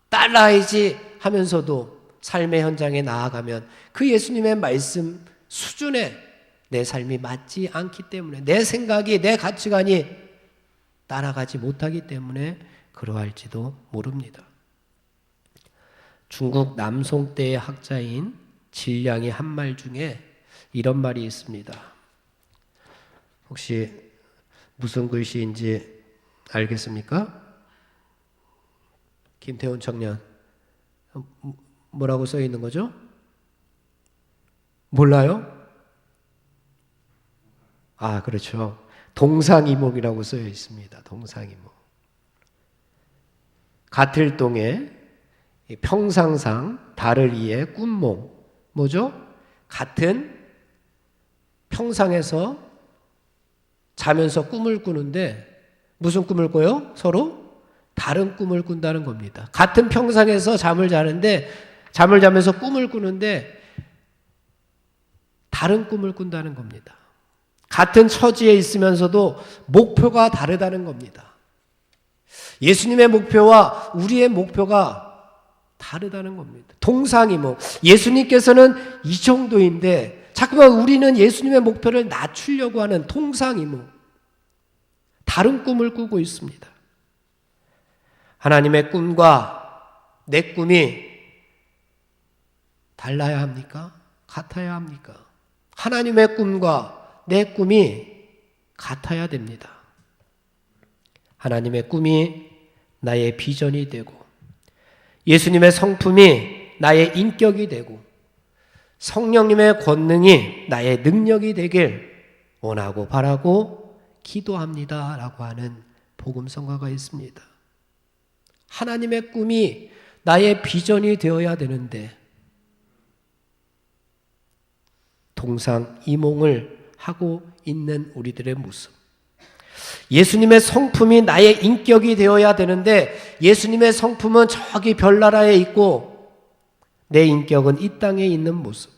따라야지 하면서도 삶의 현장에 나아가면 그 예수님의 말씀 수준에 내 삶이 맞지 않기 때문에, 내 생각이, 내 가치관이 따라가지 못하기 때문에 그러할지도 모릅니다. 중국 남송 때의 학자인 질량이 한 말 중에 이런 말이 있습니다. 혹시 무슨 글씨인지 알겠습니까? 김태훈 청년, 뭐라고 써 있는 거죠? 몰라요? 아, 그렇죠. 동상이몽이라고 쓰여 있습니다. 동상이몽. 같을 동에 평상상 달을 이에 꿈몽. 뭐죠? 같은 평상에서 자면서 꿈을 꾸는데 무슨 꿈을 꿔요? 서로 다른 꿈을 꾼다는 겁니다. 같은 평상에서 잠을 자면서 꿈을 꾸는데 다른 꿈을 꾼다는 겁니다. 같은 처지에 있으면서도 목표가 다르다는 겁니다. 예수님의 목표와 우리의 목표가 다르다는 겁니다. 동상이몽. 예수님께서는 이 정도인데 자꾸만 우리는 예수님의 목표를 낮추려고 하는 동상이몽. 다른 꿈을 꾸고 있습니다. 하나님의 꿈과 내 꿈이 달라야 합니까? 같아야 합니까? 하나님의 꿈과 내 꿈이 같아야 됩니다. 하나님의 꿈이 나의 비전이 되고 예수님의 성품이 나의 인격이 되고 성령님의 권능이 나의 능력이 되길 원하고 바라고 기도합니다 라고 하는 복음성가가 있습니다. 하나님의 꿈이 나의 비전이 되어야 되는데 동상이몽을 하고 있는 우리들의 모습. 예수님의 성품이 나의 인격이 되어야 되는데 예수님의 성품은 저기 별나라에 있고 내 인격은 이 땅에 있는 모습.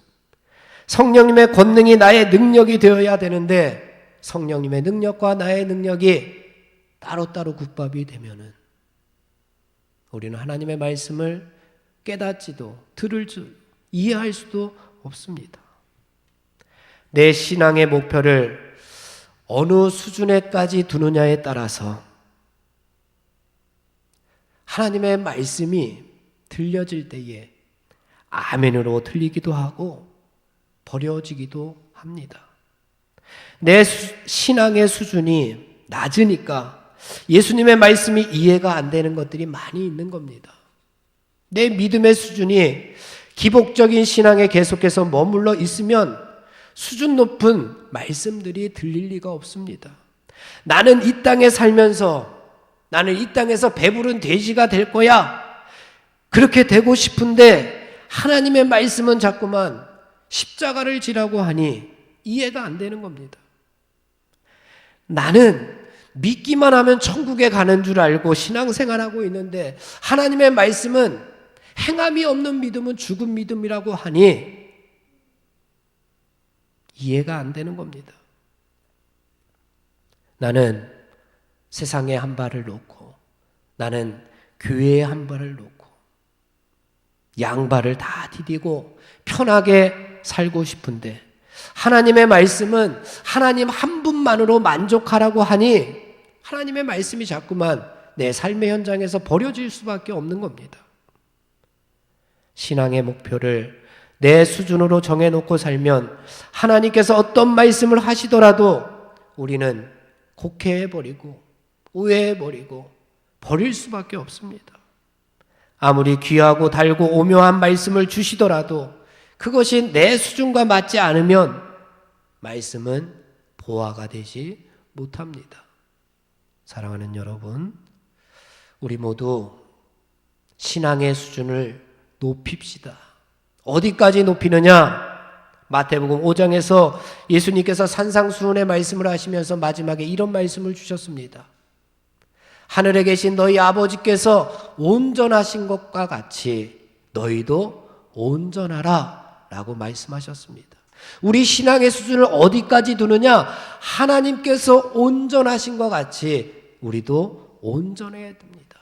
성령님의 권능이 나의 능력이 되어야 되는데 성령님의 능력과 나의 능력이 따로따로 국밥이 되면은 우리는 하나님의 말씀을 깨닫지도 이해할 수도 없습니다. 내 신앙의 목표를 어느 수준에까지 두느냐에 따라서 하나님의 말씀이 들려질 때에 아멘으로 들리기도 하고 버려지기도 합니다. 내 신앙의 수준이 낮으니까 예수님의 말씀이 이해가 안 되는 것들이 많이 있는 겁니다. 내 믿음의 수준이 기복적인 신앙에 계속해서 머물러 있으면 수준 높은 말씀들이 들릴 리가 없습니다. 나는 이 땅에 살면서 나는 이 땅에서 배부른 돼지가 될 거야. 그렇게 되고 싶은데 하나님의 말씀은 자꾸만 십자가를 지라고 하니 이해가 안 되는 겁니다. 나는 믿기만 하면 천국에 가는 줄 알고 신앙생활하고 있는데 하나님의 말씀은 행함이 없는 믿음은 죽은 믿음이라고 하니 이해가 안 되는 겁니다. 나는 세상에 한 발을 놓고 나는 교회에 한 발을 놓고 양발을 다 디디고 편하게 살고 싶은데 하나님의 말씀은 하나님 한 분만으로 만족하라고 하니 하나님의 말씀이 자꾸만 내 삶의 현장에서 버려질 수밖에 없는 겁니다. 신앙의 목표를 내 수준으로 정해놓고 살면 하나님께서 어떤 말씀을 하시더라도 우리는 곡해해버리고 오해해버리고 버릴 수밖에 없습니다. 아무리 귀하고 달고 오묘한 말씀을 주시더라도 그것이 내 수준과 맞지 않으면 말씀은 보화가 되지 못합니다. 사랑하는 여러분, 우리 모두 신앙의 수준을 높입시다. 어디까지 높이느냐? 마태복음 5장에서 예수님께서 산상수훈의 말씀을 하시면서 마지막에 이런 말씀을 주셨습니다. 하늘에 계신 너희 아버지께서 온전하신 것과 같이 너희도 온전하라 라고 말씀하셨습니다. 우리 신앙의 수준을 어디까지 두느냐? 하나님께서 온전하신 것 같이 우리도 온전해야 됩니다.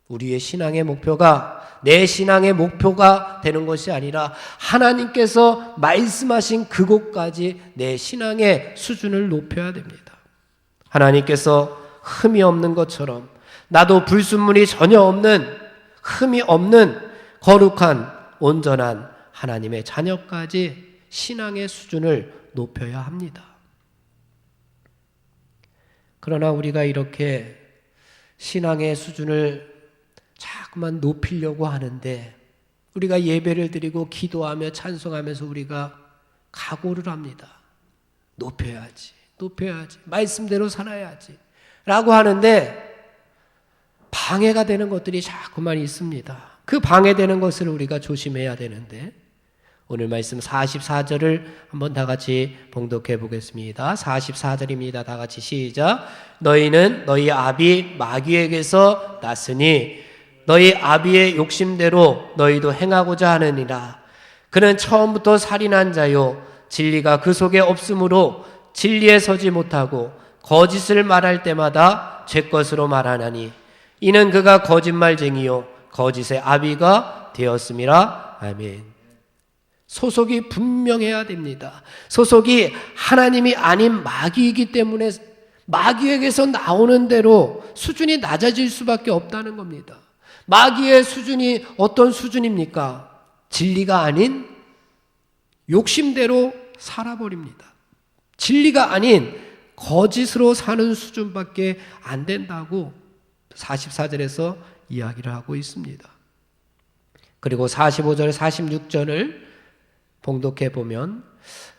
우리의 신앙의 목표가 내 신앙의 목표가 되는 것이 아니라 하나님께서 말씀하신 그곳까지 내 신앙의 수준을 높여야 됩니다. 하나님께서 흠이 없는 것처럼 나도 불순물이 전혀 없는, 흠이 없는 거룩한 온전한 하나님의 자녀까지 신앙의 수준을 높여야 합니다. 그러나 우리가 이렇게 신앙의 수준을 자꾸만 높이려고 하는데, 우리가 예배를 드리고 기도하며 찬송하면서 우리가 각오를 합니다. 높여야지, 말씀대로 살아야지 라고 하는데 방해가 되는 것들이 자꾸만 있습니다. 그 방해되는 것을 우리가 조심해야 되는데, 오늘 말씀 44절을 한번 다 같이 봉독해 보겠습니다. 44절입니다. 다 같이 시작. 너희는 너희 아비 마귀에게서 났으니 너희 아비의 욕심대로 너희도 행하고자 하느니라. 그는 처음부터 살인한 자요, 진리가 그 속에 없으므로 진리에 서지 못하고 거짓을 말할 때마다 죄것으로 말하나니 이는 그가 거짓말쟁이요 거짓의 아비가 되었음이라. 아멘. 소속이 분명해야 됩니다. 소속이 하나님이 아닌 마귀이기 때문에 마귀에게서 나오는 대로 수준이 낮아질 수밖에 없다는 겁니다. 마귀의 수준이 어떤 수준입니까? 진리가 아닌 욕심대로 살아버립니다. 진리가 아닌 거짓으로 사는 수준밖에 안 된다고 44절에서 이야기를 하고 있습니다. 그리고 45절, 46절을 봉독해 보면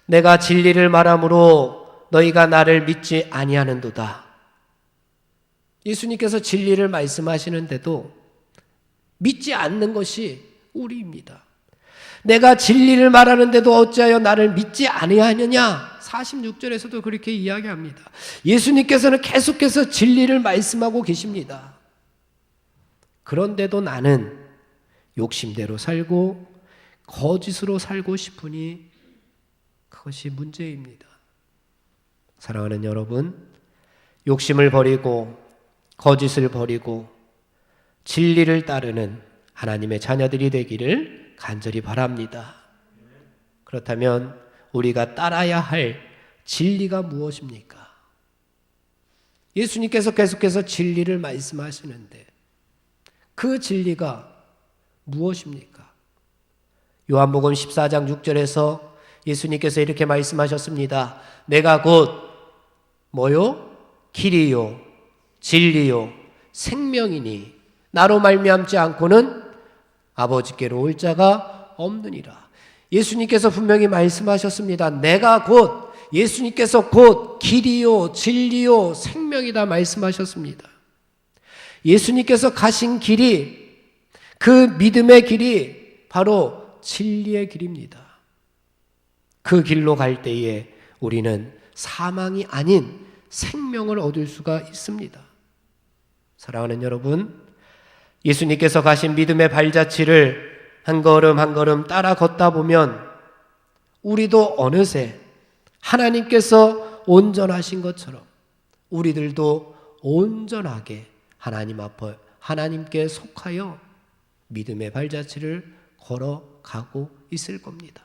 내가 진리를 말함으로 너희가 나를 믿지 아니하는도다. 예수님께서 진리를 말씀하시는데도 믿지 않는 것이 우리입니다. 내가 진리를 말하는데도 어찌하여 나를 믿지 아니하느냐? 46절에서도 그렇게 이야기합니다. 예수님께서는 계속해서 진리를 말씀하고 계십니다. 그런데도 나는 욕심대로 살고 거짓으로 살고 싶으니 그것이 문제입니다. 사랑하는 여러분, 욕심을 버리고 거짓을 버리고 진리를 따르는 하나님의 자녀들이 되기를 간절히 바랍니다. 그렇다면 우리가 따라야 할 진리가 무엇입니까? 예수님께서 계속해서 진리를 말씀하시는데 그 진리가 무엇입니까? 요한복음 14장 6절에서 예수님께서 이렇게 말씀하셨습니다. 내가 곧 뭐요? 길이요 진리요 생명이니 나로 말미암지 않고는 아버지께로 올 자가 없느니라. 예수님께서 분명히 말씀하셨습니다. 내가 곧, 예수님께서 곧 길이요 진리요 생명이다 말씀하셨습니다. 예수님께서 가신 길이, 그 믿음의 길이 바로 진리의 길입니다. 그 길로 갈 때에 우리는 사망이 아닌 생명을 얻을 수가 있습니다. 사랑하는 여러분, 예수님께서 가신 믿음의 발자취를 한 걸음 한 걸음 따라 걷다 보면 우리도 어느새 하나님께서 온전하신 것처럼 우리들도 온전하게 하나님 앞에 하나님께 속하여 믿음의 발자취를 걸어가고 있을 겁니다.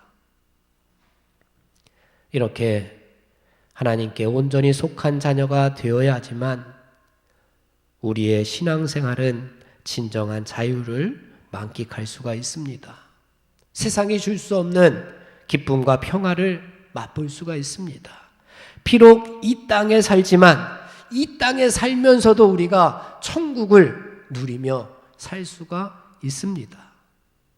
이렇게 하나님께 온전히 속한 자녀가 되어야지만 우리의 신앙생활은 진정한 자유를 만끽할 수가 있습니다. 세상이 줄 수 없는 기쁨과 평화를 맛볼 수가 있습니다. 비록 이 땅에 살지만 이 땅에 살면서도 우리가 천국을 누리며 살 수가 있습니다.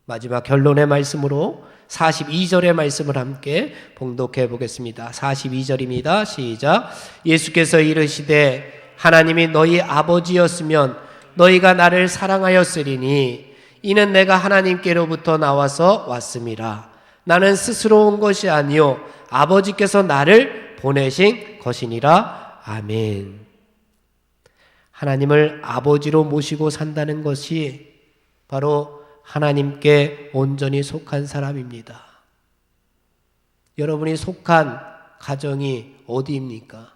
마지막 결론의 말씀으로 42절의 말씀을 함께 봉독해 보겠습니다. 42절입니다. 시작. 예수께서 이르시되 하나님이 너희 아버지였으면 너희가 나를 사랑하였으리니 이는 내가 하나님께로부터 나와서 왔음이라. 나는 스스로 온 것이 아니요 아버지께서 나를 보내신 것이니라. 아멘. 하나님을 아버지로 모시고 산다는 것이 바로 하나님께 온전히 속한 사람입니다. 여러분이 속한 가정이 어디입니까?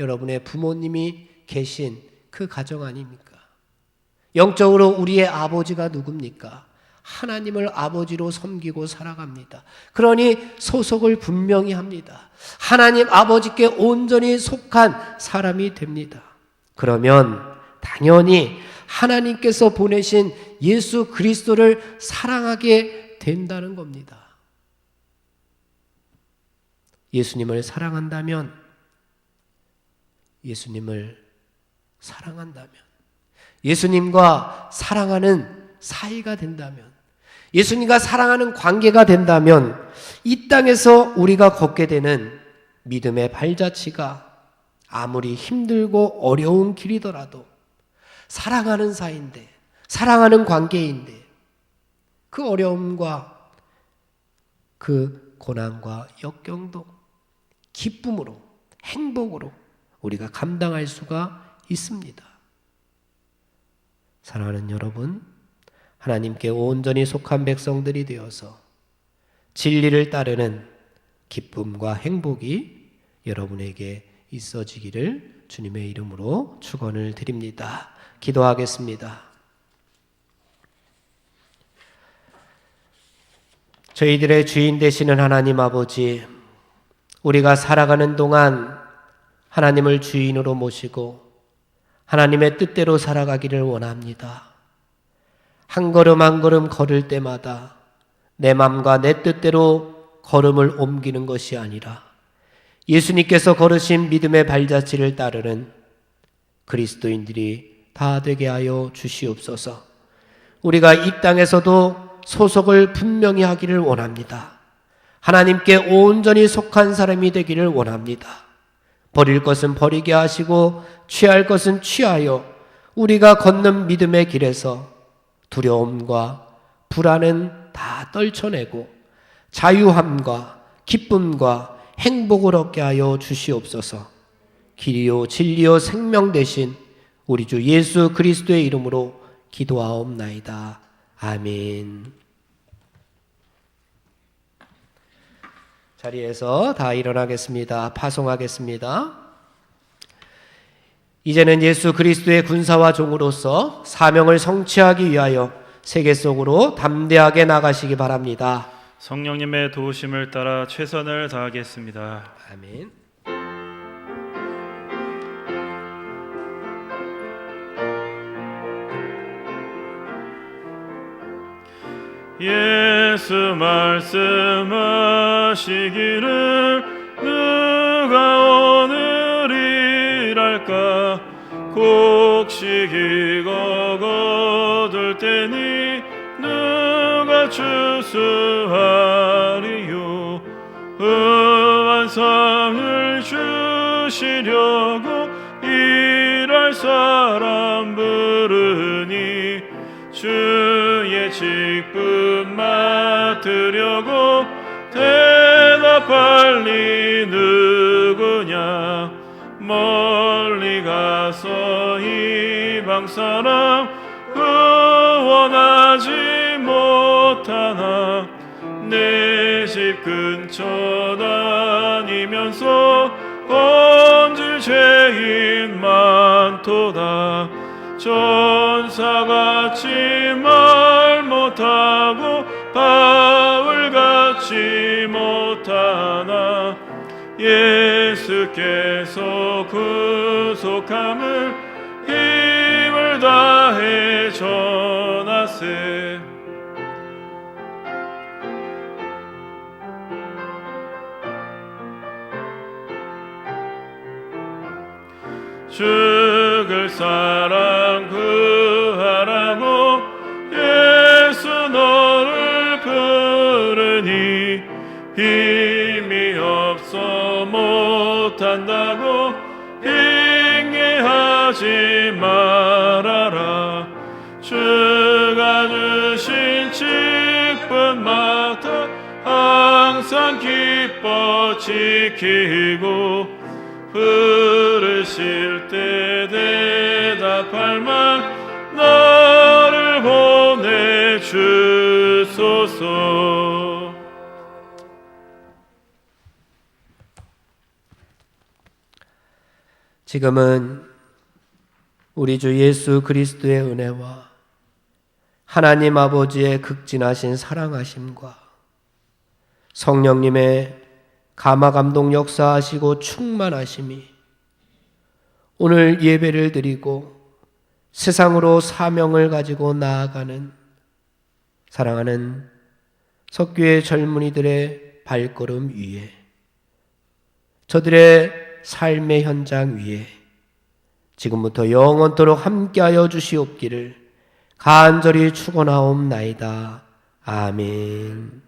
여러분의 부모님이 계신 그 가정 아닙니까? 영적으로 우리의 아버지가 누굽니까? 하나님을 아버지로 섬기고 살아갑니다. 그러니 소속을 분명히 합니다. 하나님 아버지께 온전히 속한 사람이 됩니다. 그러면 당연히 하나님께서 보내신 예수 그리스도를 사랑하게 된다는 겁니다. 예수님을 사랑한다면, 예수님과 사랑하는 사이가 된다면, 예수님과 사랑하는 관계가 된다면 이 땅에서 우리가 걷게 되는 믿음의 발자취가 아무리 힘들고 어려운 길이더라도 사랑하는 사이인데, 사랑하는 관계인데 그 어려움과 그 고난과 역경도 기쁨으로, 행복으로 우리가 감당할 수가 있습니다. 사랑하는 여러분, 하나님께 온전히 속한 백성들이 되어서 진리를 따르는 기쁨과 행복이 여러분에게 있어지기를 주님의 이름으로 축원을 드립니다. 기도하겠습니다. 저희들의 주인 되시는 하나님 아버지, 우리가 살아가는 동안 하나님을 주인으로 모시고 하나님의 뜻대로 살아가기를 원합니다. 한 걸음 한 걸음 걸을 때마다 내 마음과 내 뜻대로 걸음을 옮기는 것이 아니라 예수님께서 걸으신 믿음의 발자취를 따르는 그리스도인들이 다 되게 하여 주시옵소서. 우리가 이 땅에서도 소속을 분명히 하기를 원합니다. 하나님께 온전히 속한 사람이 되기를 원합니다. 버릴 것은 버리게 하시고 취할 것은 취하여 우리가 걷는 믿음의 길에서 두려움과 불안은 다 떨쳐내고 자유함과 기쁨과 행복을 얻게 하여 주시옵소서. 길이요 진리요 생명 되신 우리 주 예수 그리스도의 이름으로 기도하옵나이다. 아멘. 자리에서 다 일어나겠습니다. 파송하겠습니다. 이제는 예수 그리스도의 군사와 종으로서 사명을 성취하기 위하여 세계 속으로 담대하게 나가시기 바랍니다. 성령님의 도우심을 따라 최선을 다하겠습니다. 아멘. 예수 말씀하시기를 누가 오늘이랄까 곡식이 거거들 때니 누가 추수하리요 후한상을 주시려고 일할 사람 부르니 주의 직분 맡으려고 대답할 리 누구냐 멀리 가서 이방 사람 구원하지 못하나 내 집 근처 다니면서 번질 죄인 많도다 전사같이 말 못하고 바울같이 못하나 예수께서 구속함을 힘을 다해 전하세. 죽을 사람 구하라고 예수 너를 부르니 힘이 없어 못한다고 핑계하지 말아라. 주가 주신 직분 맡아 항상 기뻐 지키고 부르실 때 대답할 만 너를 보내주소서. 지금은 우리 주 예수 그리스도의 은혜와 하나님 아버지의 극진하신 사랑하심과 성령님의 감화감동 역사하시고 충만하심이 오늘 예배를 드리고 세상으로 사명을 가지고 나아가는 사랑하는 석교의 젊은이들의 발걸음 위에, 저들의 삶의 현장 위에 지금부터 영원토록 함께하여 주시옵기를 간절히 축원하옵나이다. 아멘.